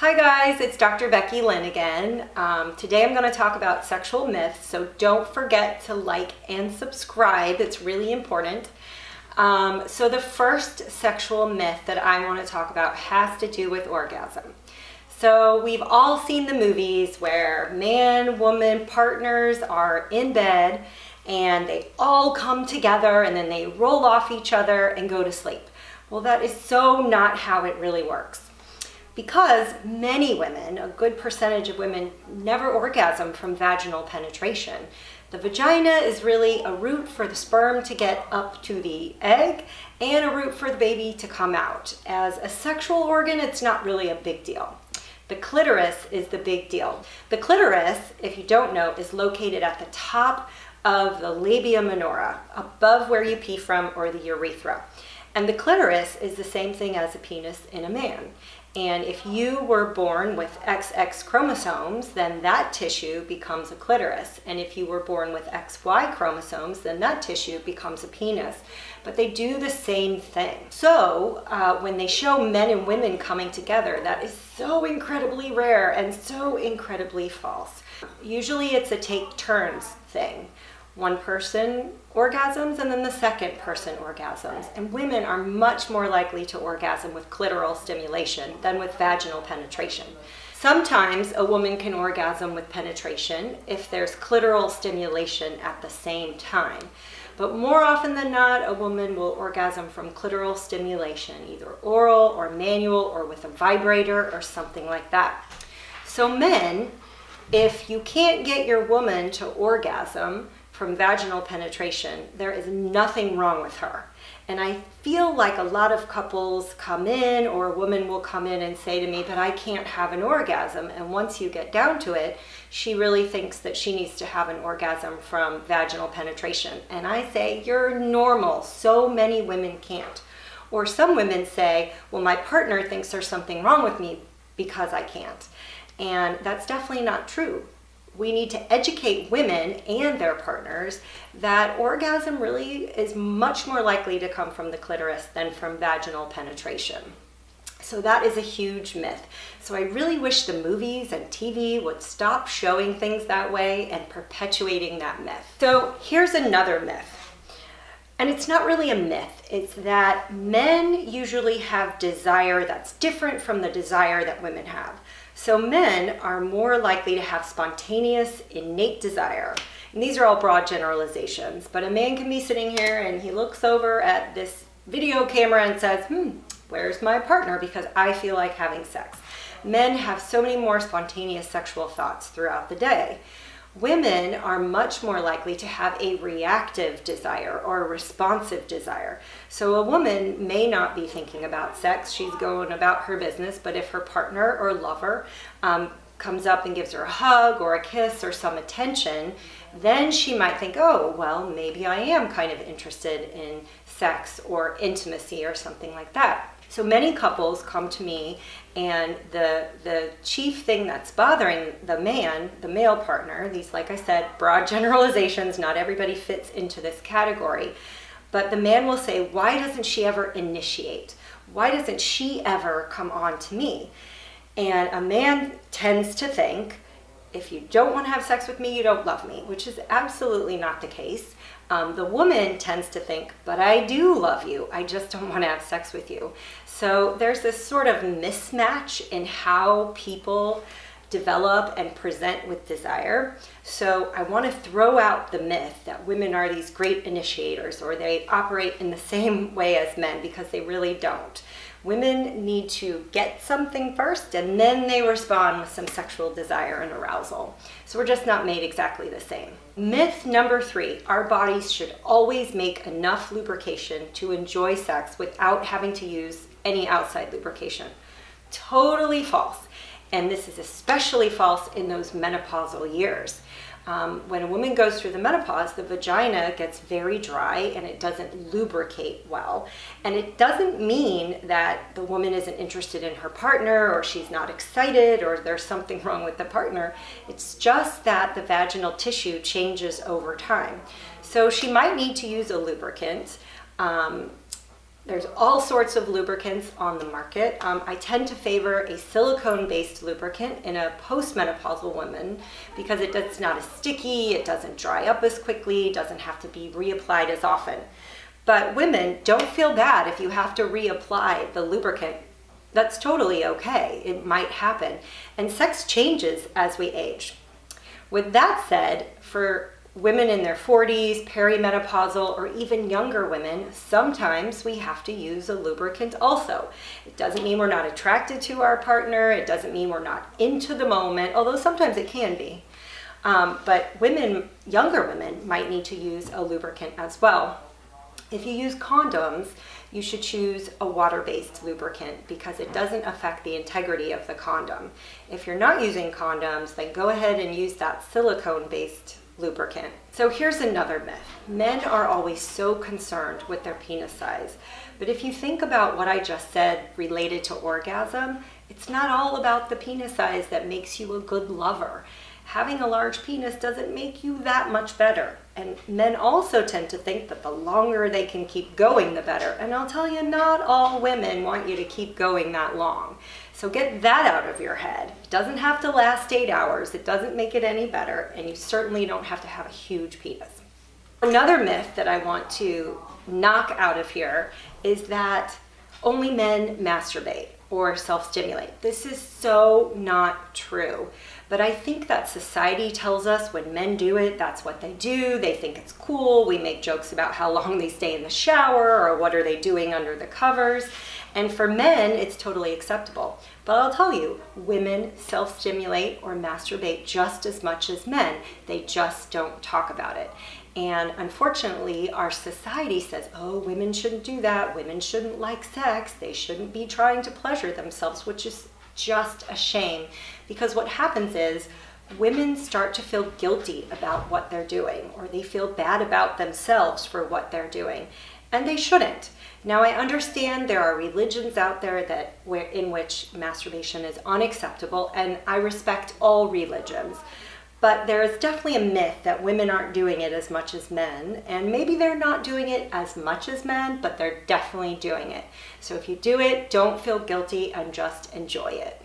Hi guys, it's Dr. Becky Lynn again. Today I'm going to talk about sexual myths, so don't forget to like and subscribe. It's really important. So the first sexual myth that I want to talk about has to do with orgasm. So we've all seen the movies where man, woman, partners are in bed and they all come together and then they roll off each other and go to sleep. Well, that is so not how it really works. Because many women, a good percentage of women, never orgasm from vaginal penetration. The vagina is really a route for the sperm to get up to the egg and a route for the baby to come out. As a sexual organ, it's not really a big deal. The clitoris is the big deal. The clitoris, if you don't know, is located at the top of the labia minora, above where you pee from, or the urethra. And the clitoris is the same thing as a penis in a man. And if you were born with XX chromosomes, then that tissue becomes a clitoris. And if you were born with XY chromosomes, then that tissue becomes a penis. But they do the same thing. So when they show men and women coming together, that is so incredibly rare and so incredibly false. Usually it's a take turns thing. One person orgasms and then the second person orgasms. And women are much more likely to orgasm with clitoral stimulation than with vaginal penetration. Sometimes a woman can orgasm with penetration if there's clitoral stimulation at the same time. But more often than not, a woman will orgasm from clitoral stimulation, either oral or manual or with a vibrator or something like that. So men, if you can't get your woman to orgasm from vaginal penetration, there is nothing wrong with her. And I feel like a lot of couples come in, or a woman will come in and say to me, but I can't have an orgasm. And once you get down to it, she really thinks that she needs to have an orgasm from vaginal penetration. And I say, you're normal. So many women can't. Or some women say, well, my partner thinks there's something wrong with me because I can't. And that's definitely not true. We need to educate women and their partners that orgasm really is much more likely to come from the clitoris than from vaginal penetration. So that is a huge myth. So I really wish the movies and TV would stop showing things that way and perpetuating that myth. So here's another myth. And it's not really a myth. It's that men usually have desire that's different from the desire that women have. So men are more likely to have spontaneous, innate desire. And these are all broad generalizations, but a man can be sitting here and he looks over at this video camera and says, where's my partner? Because I feel like having sex. Men have so many more spontaneous sexual thoughts throughout the day. Women are much more likely to have a reactive desire or a responsive desire. So a woman may not be thinking about sex, she's going about her business, but if her partner or lover comes up and gives her a hug or a kiss or some attention, then she might think, oh, well, maybe I am kind of interested in sex or intimacy or something like that. So many couples come to me and the chief thing that's bothering the male partner, these, like I said, broad generalizations, not everybody fits into this category, but the man will say, why doesn't she ever initiate? Why doesn't she ever come on to me? And a man tends to think, if you don't want to have sex with me, you don't love me, which is absolutely not the case. The woman tends to think, but I do love you, I just don't want to have sex with you. So there's this sort of mismatch in how people develop and present with desire. So I want to throw out the myth that women are these great initiators or they operate in the same way as men, because they really don't. Women need to get something first and then they respond with some sexual desire and arousal. So we're just not made exactly the same. Myth number 3, our bodies should always make enough lubrication to enjoy sex without having to use any outside lubrication. Totally false. And this is especially false in those menopausal years. When a woman goes through the menopause, the vagina gets very dry and it doesn't lubricate well. And it doesn't mean that the woman isn't interested in her partner or she's not excited or there's something wrong with the partner. It's just that the vaginal tissue changes over time. So she might need to use a lubricant. There's all sorts of lubricants on the market. I tend to favor a silicone-based lubricant in a postmenopausal woman because it's not as sticky, it doesn't dry up as quickly, doesn't have to be reapplied as often. But women, don't feel bad if you have to reapply the lubricant. That's totally okay. It might happen. And sex changes as we age. With that said, for women in their 40s, perimenopausal, or even younger women, sometimes we have to use a lubricant also. It doesn't mean we're not attracted to our partner. It doesn't mean we're not into the moment, although sometimes it can be. But younger women might need to use a lubricant as well. If you use condoms, you should choose a water-based lubricant because it doesn't affect the integrity of the condom. If you're not using condoms, then go ahead and use that silicone-based lubricant. So here's another myth. Men are always so concerned with their penis size. But if you think about what I just said related to orgasm, it's not all about the penis size that makes you a good lover. Having a large penis doesn't make you that much better. And men also tend to think that the longer they can keep going, the better. And I'll tell you, not all women want you to keep going that long. So get that out of your head. It doesn't have to last 8 hours. It doesn't make it any better. And you certainly don't have to have a huge penis. Another myth that I want to knock out of here is that only men masturbate or self-stimulate. This is so not true. But I think that society tells us when men do it, that's what they do. They think it's cool. We make jokes about how long they stay in the shower or what are they doing under the covers. And for men, it's totally acceptable. But I'll tell you, women self-stimulate or masturbate just as much as men. They just don't talk about it. And unfortunately, our society says, oh, women shouldn't do that. Women shouldn't like sex. They shouldn't be trying to pleasure themselves, which is just a shame. Because what happens is women start to feel guilty about what they're doing, or they feel bad about themselves for what they're doing. And they shouldn't. Now, I understand there are religions out there in which masturbation is unacceptable, and I respect all religions. But there is definitely a myth that women aren't doing it as much as men, and maybe they're not doing it as much as men, but they're definitely doing it. So if you do it, don't feel guilty and just enjoy it.